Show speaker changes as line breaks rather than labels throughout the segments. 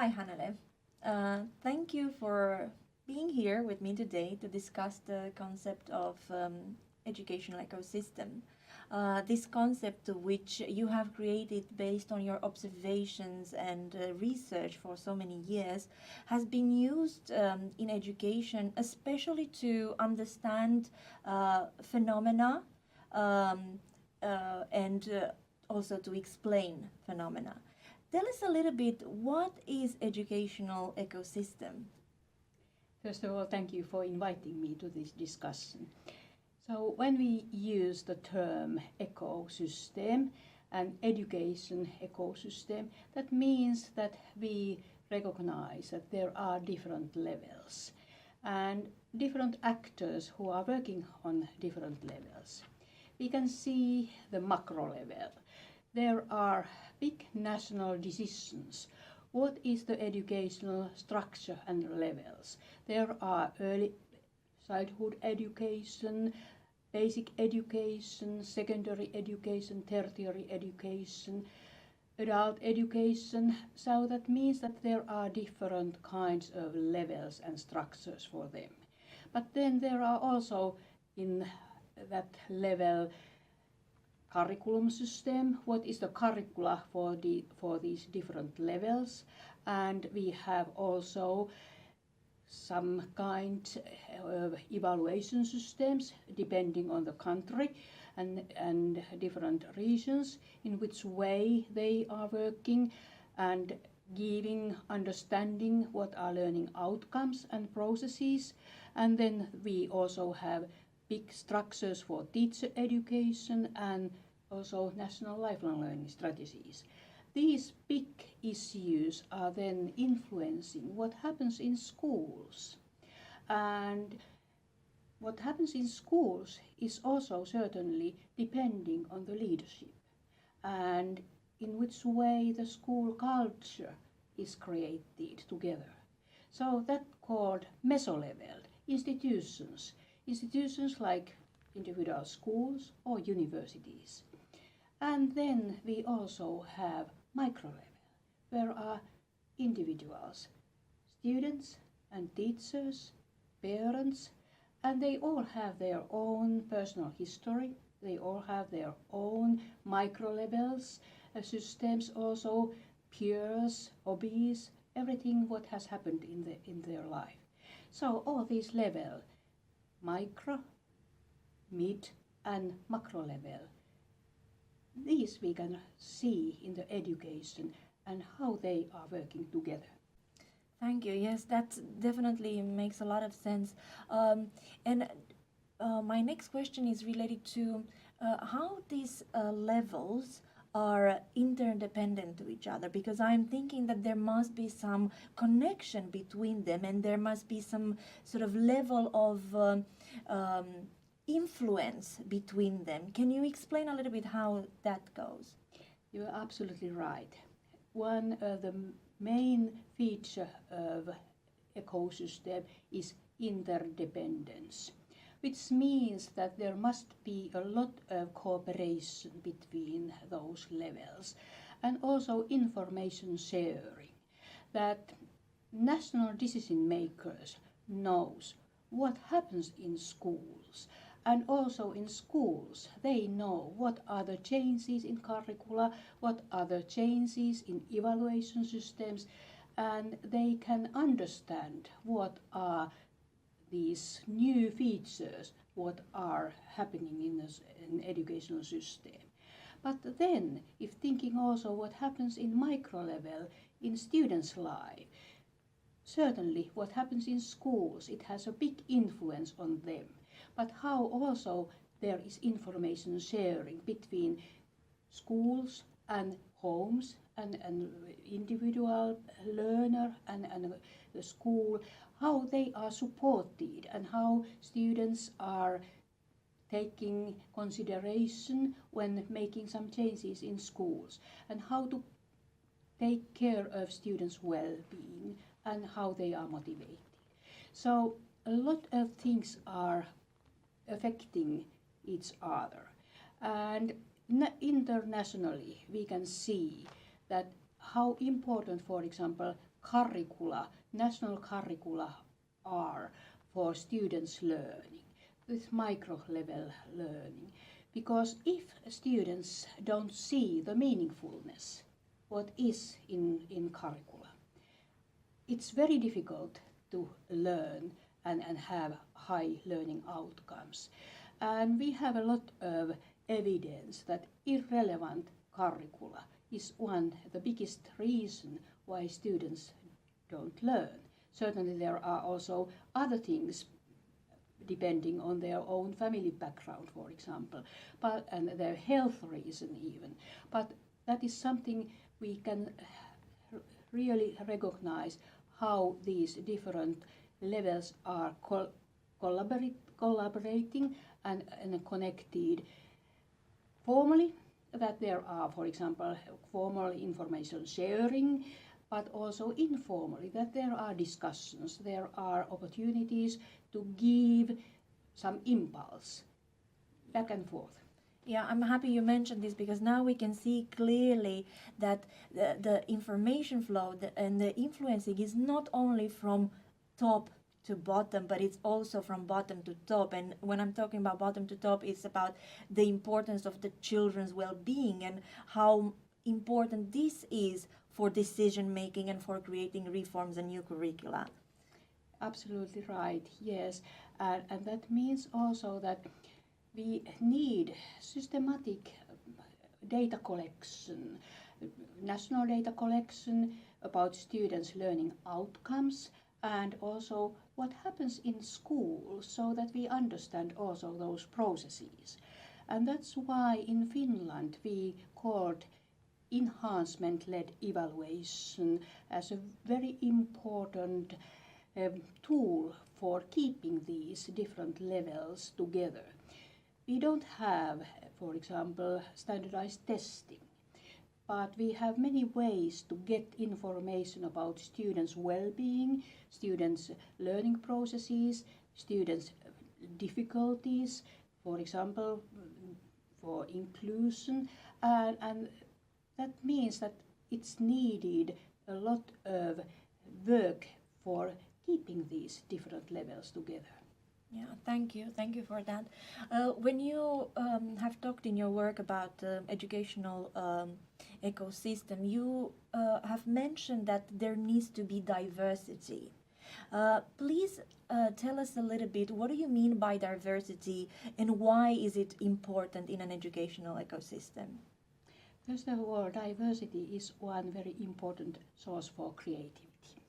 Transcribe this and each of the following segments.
Hi, Hannele. Thank you for being here with me today to discuss the concept of educational ecosystem. This concept which you have created based on your observations and research for so many years has been used in education, especially to understand phenomena um, and also to explain phenomena. Tell us a little bit, what is educational ecosystem?
First of all, thank you for inviting me to this discussion. So when we use the term ecosystem and education ecosystem, that means that we recognize that there are different levels and different actors who are working on different levels. We can see the macro level. There are big national decisions. What is the educational structure and levels? There are early childhood education, basic education, secondary education, tertiary education, adult education. So that means that there are different kinds of levels and structures for them. But then there are also in that level curriculum system, what is the curricula for these different levels, and we have also some kind of evaluation systems depending on the country and different regions, in which way they are working and giving understanding what are learning outcomes and processes. And then we also have big structures for teacher education and also national lifelong learning strategies. These big issues are then influencing what happens in schools. And what happens in schools is also certainly depending on the leadership and in which way the school culture is created together. So that called mesolevel institutions like individual schools or universities. And then we also have microlevel, where are individuals, students and teachers, parents, and they all have their own personal history, they all have their own microlevels, systems also, peers, hobbies, everything what has happened in their life. So all these levels, micro, mid and macro level, these we can see in the education and how they are working together.
Thank you. Yes, that definitely makes a lot of sense. And my next question is related to how these levels are interdependent to each other, because I'm thinking that there must be some connection between them and there must be some sort of level of um, influence between them. Can you explain a little bit how that goes?
You are absolutely right. One of the main feature of ecosystem is interdependence, which means that there must be a lot of cooperation between those levels and also information sharing, that national decision makers knows what happens in schools, and also in schools they know what are the changes in curricula, what are the changes in evaluation systems, and they can understand what are these new features, what are happening in an educational system. But then, if thinking also what happens in micro level in students' life, certainly what happens in schools, it has a big influence on them. But how also there is information sharing between schools and homes and individual learner and the school, how they are supported and how students are taking consideration when making some changes in schools, and how to take care of students' well-being and how they are motivated. So a lot of things are affecting each other, and internationally we can see that how important, for example, curricula, national curricula are for students' learning, with micro-level learning. Because if students don't see the meaningfulness, what is in curricula, it's very difficult to learn and have high learning outcomes. And we have a lot of evidence that irrelevant curricula is the biggest reason why students don't learn. Certainly there are also other things depending on their own family background, for example, and their health reason even. But that is something we can really recognize, how these different levels are collaborating and connected. Formally, that there are, for example, formal information sharing, but also informally, that there are discussions, there are opportunities to give some impulse back and forth.
Yeah, I'm happy you mentioned this, because now we can see clearly that the information flow and the influencing is not only from top to bottom, but it's also from bottom to top. And when I'm talking about bottom to top, it's about the importance of the children's well-being and how important this is for decision making and for creating reforms and new curricula.
Absolutely right, yes. And that means also that we need systematic data collection, national data collection about students' learning outcomes, and also what happens in school, so that we understand also those processes. And that's why in Finland we called enhancement-led evaluation as a very important tool for keeping these different levels together. We don't have, for example, standardized testing, but we have many ways to get information about students' well-being, students' learning processes, students' difficulties, for example, for inclusion, and that means that it's needed a lot of work for keeping these different levels together.
Yeah, thank you for that. When you have talked in your work about educational ecosystem, you have mentioned that there needs to be diversity. Please tell us a little bit, what do you mean by diversity, and why is it important in an educational ecosystem?
First of all, diversity is one very important source for creativity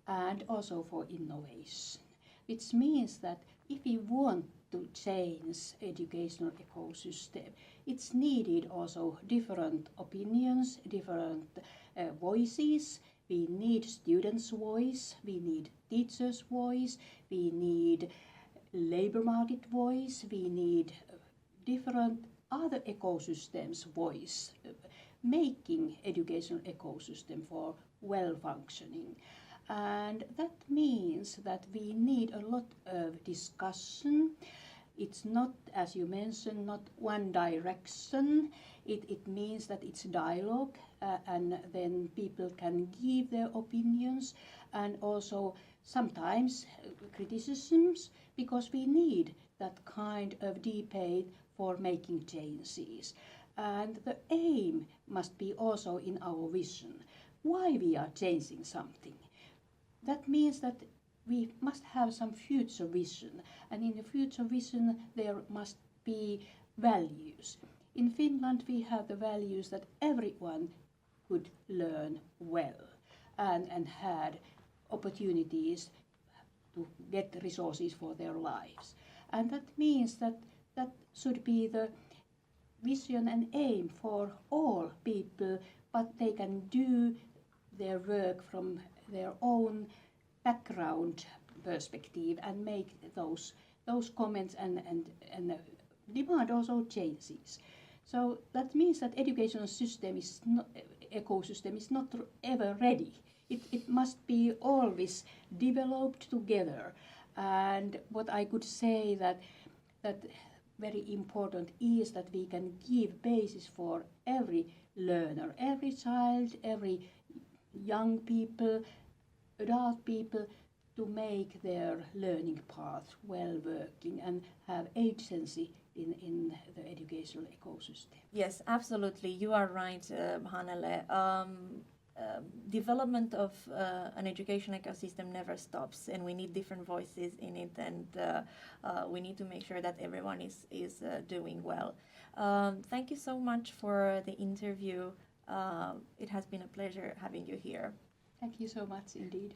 and also for innovation, which means that if we want to change educational ecosystem, it's needed also different opinions, different voices. We need students' voice, we need teachers' voice, we need labor market voice, we need different other ecosystems' voice, making educational ecosystem for well-functioning. And that means that we need a lot of discussion. It's not, as you mentioned, not one direction. It means that it's dialogue, and then people can give their opinions, and also sometimes criticisms, because we need that kind of debate for making changes. And the aim must be also in our vision, why we are changing something. That means that we must have some future vision, and in the future vision there must be values. In Finland we have the values that everyone could learn well and had opportunities to get resources for their lives. And that means that that should be the vision and aim for all people, but they can do their work from their own background perspective and make those comments and demand also changes. So that means that educational system is not, ecosystem is not ever ready. It must be always developed together. And what I could say that very important is that we can give basis for every learner, every child, every young people, adult people, to make their learning path well working and have agency in the educational ecosystem.
Yes, absolutely. You are right, Hannele. Development of an education ecosystem never stops, and we need different voices in it, and we need to make sure that everyone is doing well. Thank you so much for the interview. It has been a pleasure having you here.
Thank you so much indeed.